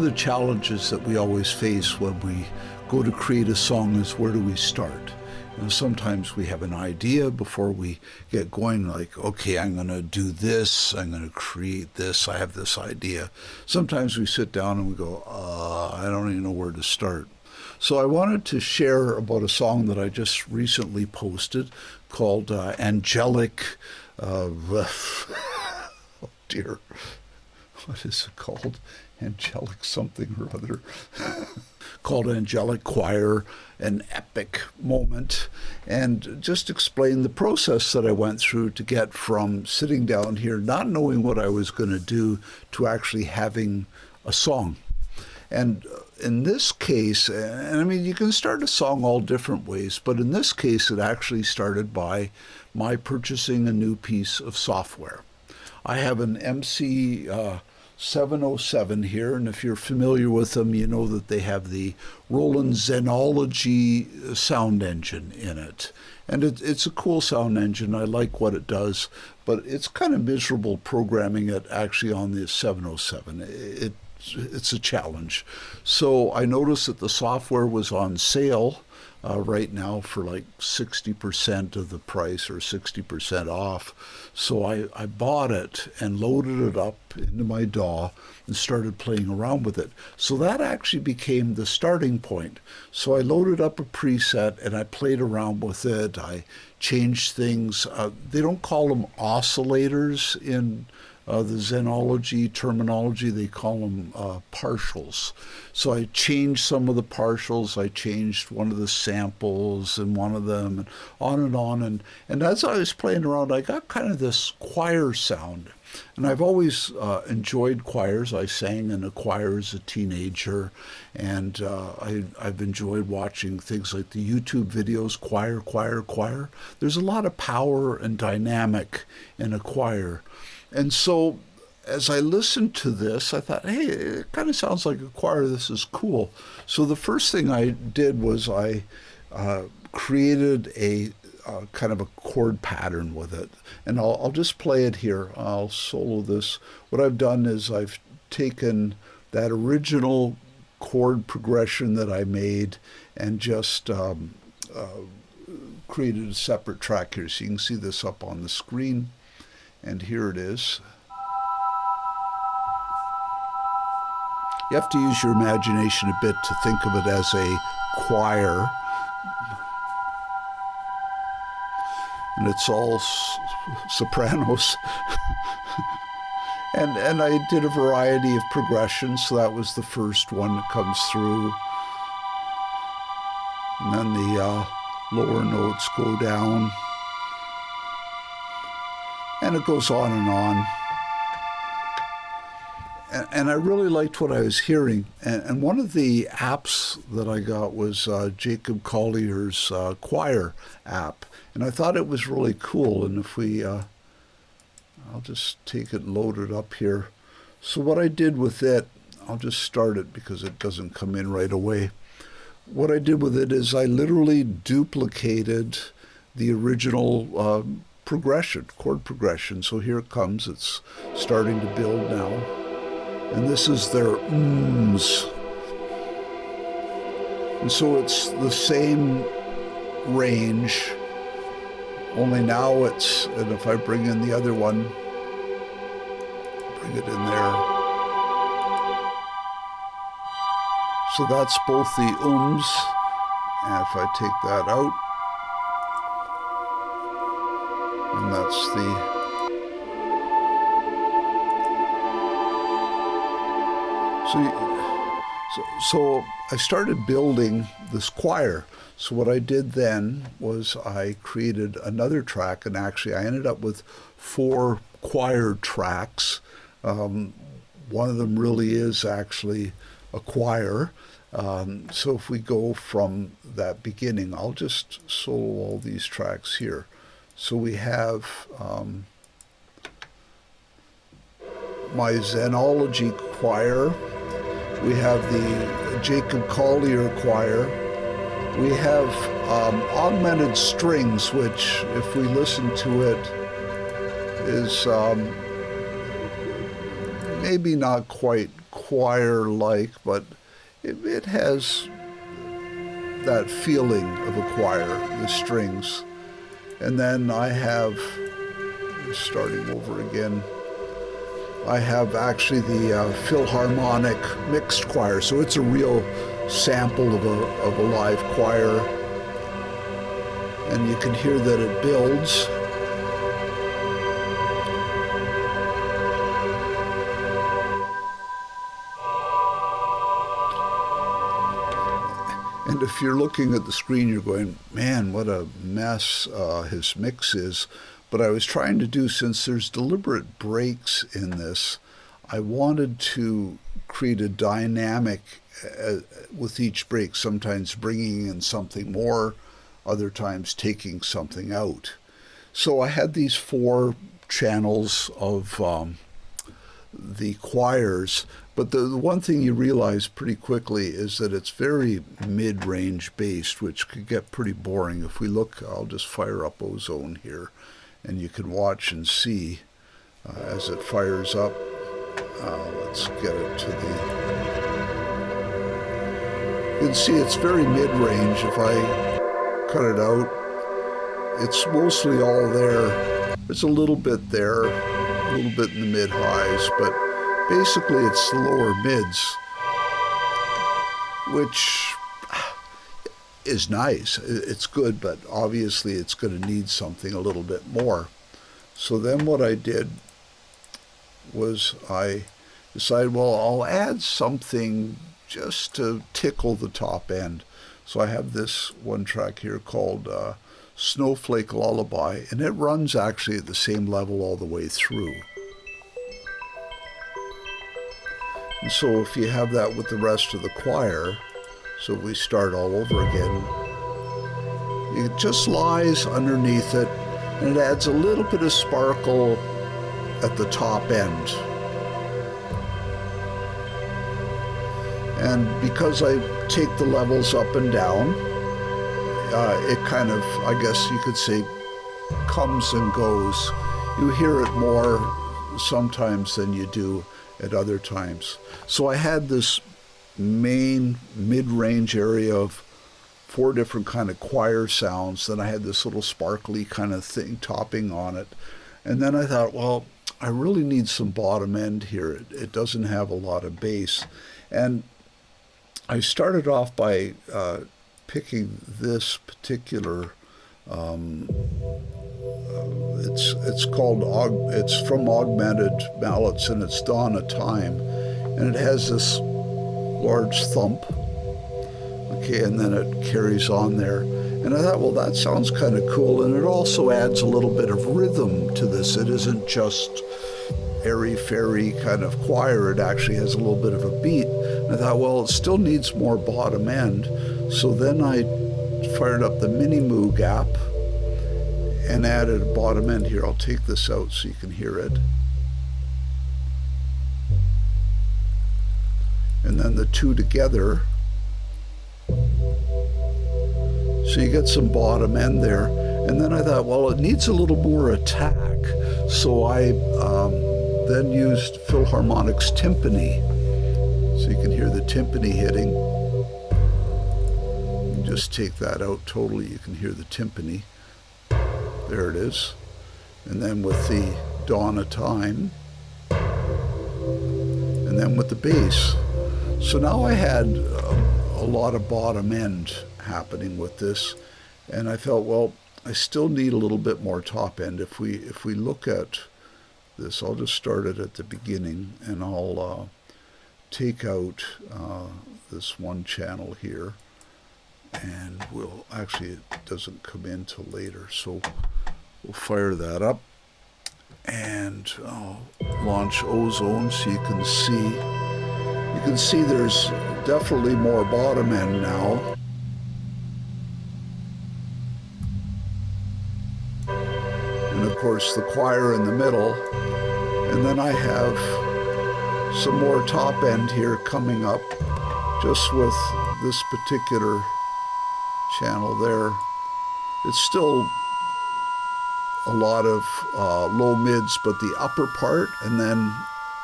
of the challenges that we always face when we go to create a song is, where do we start? You know, sometimes we have an idea before we get going, like, okay, I'm going to do this, I'm going to create this, I have this idea. Sometimes we sit down and we go, I don't even know where to start. So I wanted to share about a song that I just recently posted called Angelic, oh dear, what is it called? Angelic something or other. Called Angelic Choir, an epic moment, and just explain the process that I went through to get from sitting down here, not knowing what I was going to do, to actually having a song. And in this case, and I mean, you can start a song all different ways, but in this case, it actually started by my purchasing a new piece of software. I have an MC 707 here, and if you're familiar with them, you know that they have the Roland Zenology sound engine in it. And it's a cool sound engine. I like what it does, but it's kind of miserable programming it actually on the 707. It's a challenge. So I noticed that the software was on sale right now for like 60% of the price or 60% off. So I bought it and loaded it up into my DAW and started playing around with it. So that actually became the starting point. So I loaded up a preset and I played around with it. I changed things. They don't call them oscillators in the Zenology terminology. They call them partials. So I changed some of the partials. I changed one of the samples in one of them, and on. And as I was playing around, I got kind of this choir sound. And I've always enjoyed choirs. I sang in a choir as a teenager, and I've enjoyed watching things like the YouTube videos, choir. There's a lot of power and dynamic in a choir. And so as I listened to this, I thought, hey, it kind of sounds like a choir. This is cool. So the first thing I did was I created a kind of a chord pattern with it. And I'll just play it here. I'll solo this. What I've done is I've taken that original chord progression that I made and just created a separate track here. So you can see this up on the screen. And here it is. You have to use your imagination a bit to think of it as a choir. And it's all sopranos. and I did a variety of progressions. So that was the first one that comes through. And then the lower notes go down. And it goes on and on. And I really liked what I was hearing. And one of the apps that I got was Jacob Collier's choir app. And I thought it was really cool. And if we, I'll just take it loaded up here. So what I did with it, I'll just start it because it doesn't come in right away. What I did with it is I literally duplicated the original chord progression. So here it comes. It's starting to build now. And this is their ums. And so it's the same range, only now it's, and if I bring in the other one, bring it in there. So that's both the ums, and if I take that out, and that's the, so I started building this choir. So what I did then was I created another track, and actually I ended up with 4 choir tracks. One of them really is actually a choir. So if we go from that beginning, I'll just solo all these tracks here. So we have my Zenology choir, we have the Jacob Collier choir, we have augmented strings, which if we listen to it is maybe not quite choir-like, but it has that feeling of a choir, the strings. And then I have, starting over again, I have actually the Philharmonic mixed choir, so it's a real sample of a live choir, and you can hear that it builds. And if you're looking at the screen, you're going, man, what a mess his mix is. But I was trying to do, since there's deliberate breaks in this, I wanted to create a dynamic with each break, sometimes bringing in something more, other times taking something out. So I had these 4 channels of the choirs, but the one thing you realize pretty quickly is that it's very mid-range based, which could get pretty boring. If we look, I'll just fire up Ozone here, and you can watch and see as it fires up. Let's get it to the... You can see it's very mid-range. If I cut it out, it's mostly all there. There's a little bit there, a little bit in the mid-highs, but basically it's the lower mids, which is nice. It's good, but obviously it's going to need something a little bit more. So then what I did was I decided, well, I'll add something just to tickle the top end. So I have this one track here called Snowflake Lullaby, and it runs actually at the same level all the way through. And so if you have that with the rest of the choir, so we start all over again, it just lies underneath it, and it adds a little bit of sparkle at the top end. And because I take the levels up and down, it kind of, I guess you could say, comes and goes. You hear it more sometimes than you do at other times. So I had this main mid-range area of 4 different kind of choir sounds. Then I had this little sparkly kind of thing topping on it. And then I thought, well, I really need some bottom end here. It doesn't have a lot of bass. And I started off by picking this particular, it's from Augmented Mallets, and it's Dawn of Time, and it has this large thump, okay, and then it carries on there. And I thought, well, that sounds kind of cool, and it also adds a little bit of rhythm to this. It isn't just airy-fairy kind of choir. It actually has a little bit of a beat. And I thought, well, it still needs more bottom end. So then I fired up the mini-moo gap and added a bottom end here. I'll take this out so you can hear it. And then the 2 together. So you get some bottom end there. And then I thought, well, it needs a little more attack. So I then used Philharmonic's timpani. So you can hear the timpani hitting. And just take that out totally. You can hear the timpani. There it is. And then with the Dawn of Time. And then with the bass. So now I had a lot of bottom end happening with this. And I felt, well, I still need a little bit more top end. If we look at this, I'll just start it at the beginning, and I'll take out this one channel here, and we'll actually, it doesn't come in till later, so we'll fire that up, and I'll launch Ozone so you can see there's definitely more bottom end now. And of course the choir in the middle, and then I have some more top end here coming up just with this particular channel there. It's still a lot of low mids, but the upper part, and then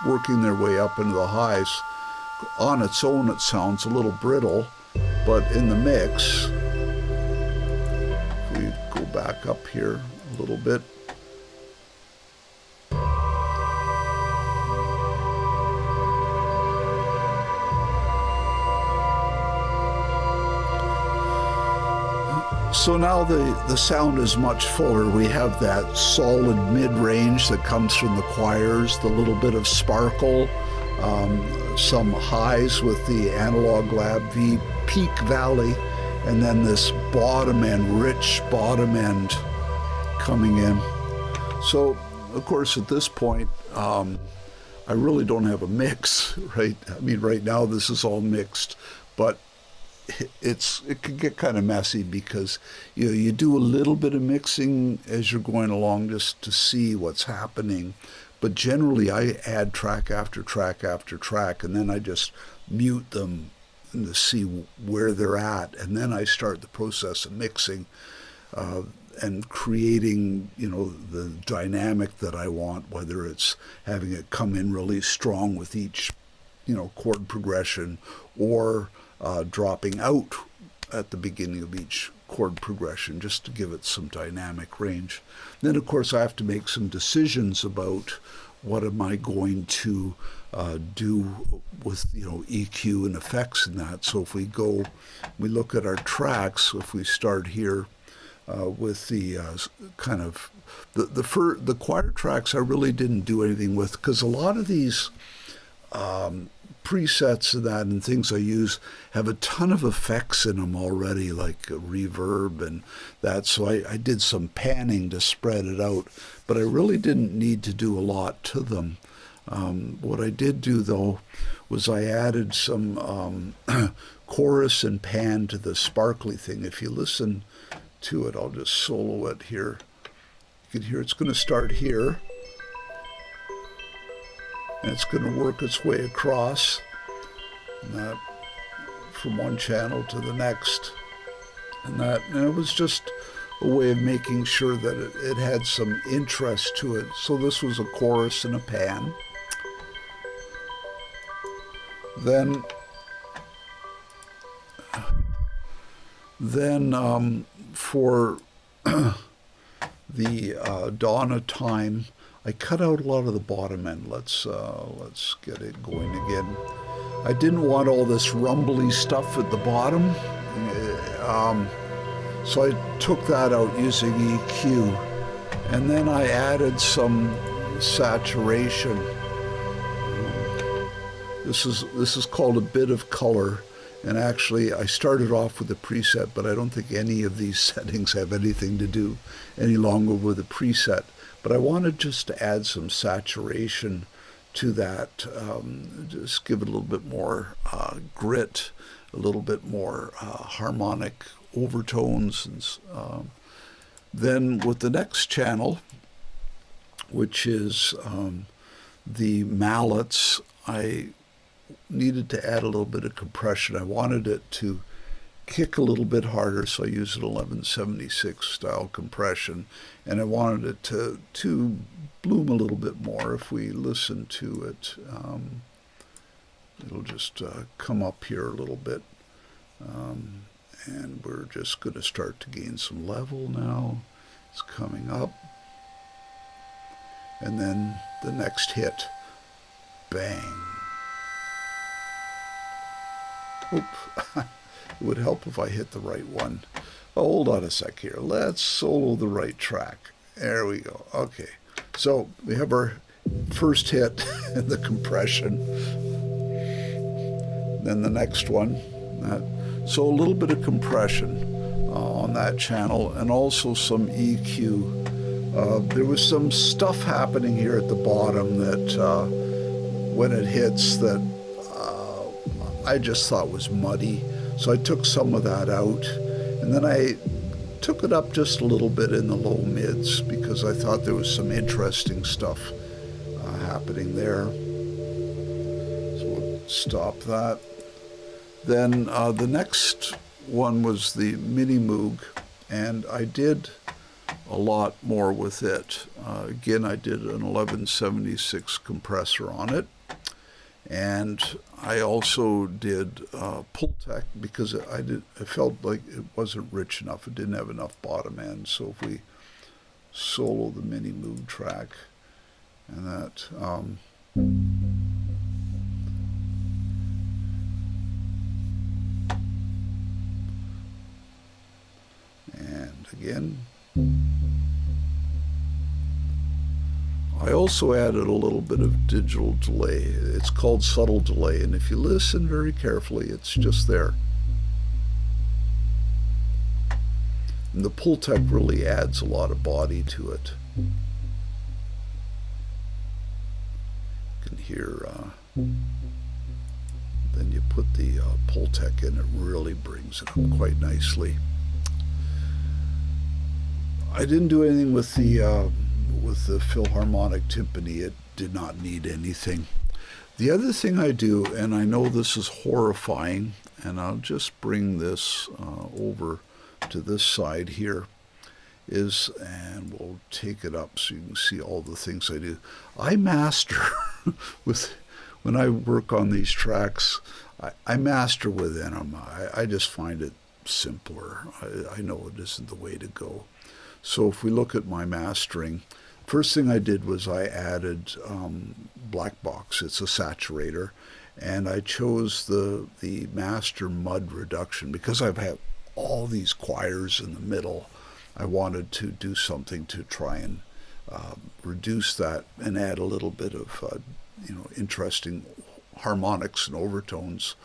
working their way up into the highs. on its own it sounds a little brittle, but in the mix, if we go back up here a little bit, so now the sound is much fuller. We have that solid mid-range that comes from the choirs, the little bit of sparkle, some highs with the Analog Lab V peak valley, and then this bottom end, rich bottom end coming in. So, of course, at this point, I really don't have a mix, right? I mean, right now this is all mixed, but it can get kind of messy because you do a little bit of mixing as you're going along just to see what's happening, but generally I add track after track after track, and then I just mute them to see where they're at, and then I start the process of mixing and creating the dynamic that I want, whether it's having it come in really strong with each chord progression, or dropping out at the beginning of each chord progression just to give it some dynamic range. Then, of course, I have to make some decisions about what am I going to do with EQ and effects and that. So if we look at our tracks, if we start here with the kind of the choir tracks, I really didn't do anything with, because a lot of these presets and that and things I use have a ton of effects in them already, like reverb and that, so I did some panning to spread it out, but I really didn't need to do a lot to them. What I did do though was I added some chorus and pan to the sparkly thing. If you listen to it, I'll just solo it here. You can hear it's going to start here, and it's going to work its way across, and that from one channel to the next, and it was just a way of making sure that it had some interest to it. So this was a chorus and a pan. Then for the dawn of time, I cut out a lot of the bottom end. Let's get it going again. I didn't want all this rumbly stuff at the bottom, so I took that out using EQ, and then I added some saturation. This is called a bit of color, and actually I started off with a preset, but I don't think any of these settings have anything to do any longer with a preset. But I wanted just to add some saturation to that, just give it a little bit more grit, a little bit more harmonic overtones. And then with the next channel, which is the mallets, I needed to add a little bit of compression. I wanted it to kick a little bit harder, so I used an 1176 style compression, and I wanted it to bloom a little bit more. If we listen to it, it'll just come up here a little bit, and we're just going to start to gain some level now. It's coming up, and then the next hit, bang. Oop. It would help if I hit the right one. Oh, hold on a sec here. Let's solo the right track. There we go. Okay. So we have our first hit and the compression. Then the next one. So a little bit of compression on that channel, and also some EQ. There was some stuff happening here at the bottom that when it hits that I just thought was muddy. So I took some of that out, and then I took it up just a little bit in the low mids because I thought there was some interesting stuff happening there. So we'll stop that. Then the next one was the Mini Moog, and I did a lot more with it. Again, I did an 1176 compressor on it, And I also did Pultec because I felt like it wasn't rich enough. It didn't have enough bottom end. So if we solo the mini moog track and that. And again. I also added a little bit of digital delay. It's called subtle delay, and if you listen very carefully, it's just there. And the Pultec really adds a lot of body to it. You can hear, then you put the Pultec in, it really brings it up quite nicely. I didn't do anything with the Philharmonic timpani. It did not need anything. The other thing I do, and I know this is horrifying, and I'll just bring this over to this side here, is, and we'll take it up so you can see all the things I do. I master when I work on these tracks, I master within them. I just find it simpler. I know it isn't the way to go. So if we look at my mastering, first thing I did was I added Black Box. It's a saturator, and I chose the master mud reduction because I've had all these choirs in the middle. I wanted to do something to try and reduce that and add a little bit of interesting harmonics and overtones.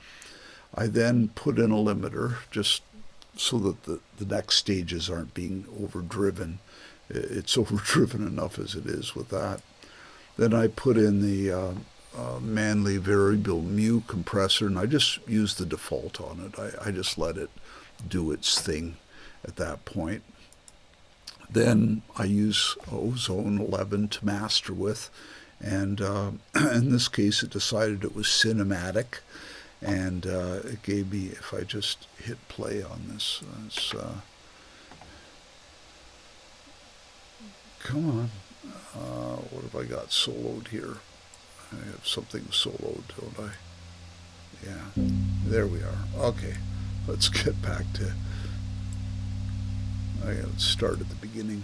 I then put in a limiter just so that the next stages aren't being overdriven. It's overdriven enough as it is with that. Then I put in the Manley variable mu compressor, and I just used the default on it. I just let it do its thing at that point. Then I use Ozone 11 to master with, and in this case it decided it was cinematic, and it gave me, if I just hit play on this, come on, what have I got soloed here? I have something soloed, don't I? Yeah, there we are. Okay, let's get back to, let's start at the beginning.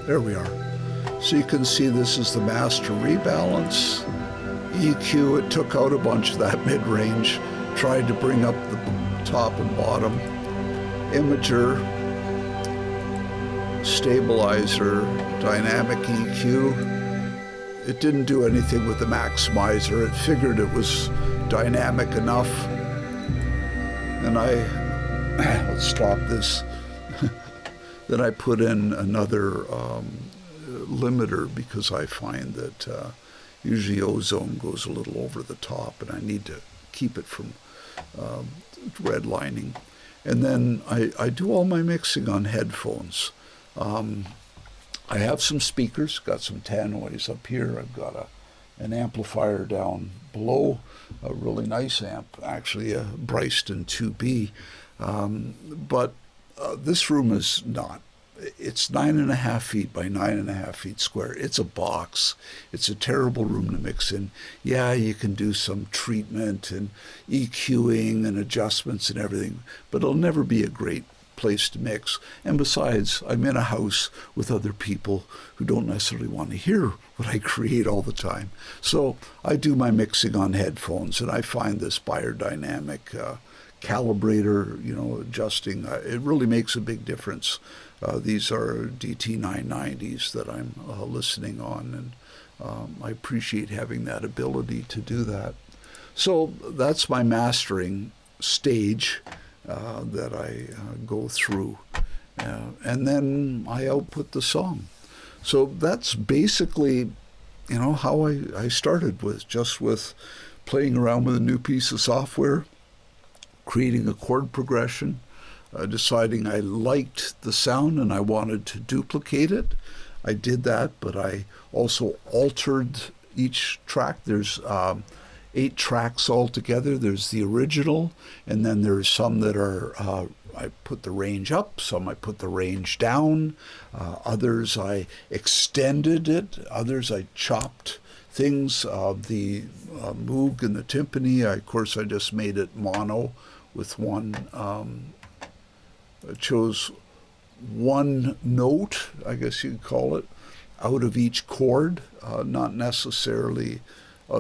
There we are. So you can see this is the master rebalance. EQ, it took out a bunch of that mid-range, tried to bring up the top and bottom. Imager, stabilizer, dynamic EQ. It didn't do anything with the maximizer. It figured it was dynamic enough. And let's stop this. Then I put in another limiter because I find that usually ozone goes a little over the top, and I need to keep it from redlining. And then I do all my mixing on headphones. I have some speakers, got some tannoys up here. I've got an amplifier down below, a really nice amp, actually a Bryston 2B. But this room is not. It's 9.5 feet by 9.5 feet square. It's a box. It's a terrible room to mix in. Yeah, you can do some treatment and EQing and adjustments and everything, but it'll never be a great place to mix. And besides, I'm in a house with other people who don't necessarily want to hear what I create all the time. So I do my mixing on headphones, and I find this biodynamic calibrator, adjusting, it really makes a big difference. These are DT990s that I'm listening on, and I appreciate having that ability to do that. So that's my mastering stage that I go through, and then I output the song. So that's basically, how I started, with playing around with a new piece of software, creating a chord progression, deciding I liked the sound and I wanted to duplicate it. I did that, but I also altered each track. There's 8 tracks altogether. There's the original, and then there's some that are, I put the range up, some I put the range down, others I extended it, others I chopped things. The Moog and the timpani, of course, I just made it mono with one. I chose one note, I guess you'd call it, out of each chord, not necessarily,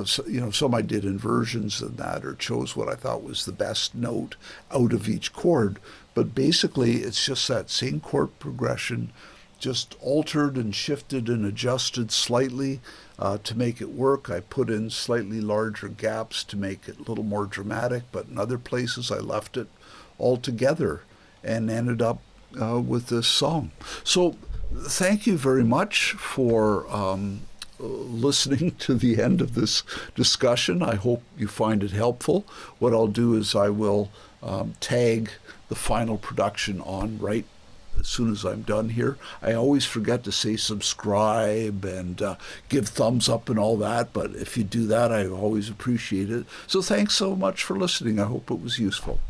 some I did inversions in that, or chose what I thought was the best note out of each chord. But basically, it's just that same chord progression, just altered and shifted and adjusted slightly to make it work. I put in slightly larger gaps to make it a little more dramatic, but in other places I left it all together and ended up with this song. So thank you very much for listening to the end of this discussion. I hope you find it helpful. What I'll do is I will tag the final production on right as soon as I'm done here. I always forget to say subscribe and give thumbs up and all that, but if you do that, I always appreciate it. So thanks so much for listening. I hope it was useful.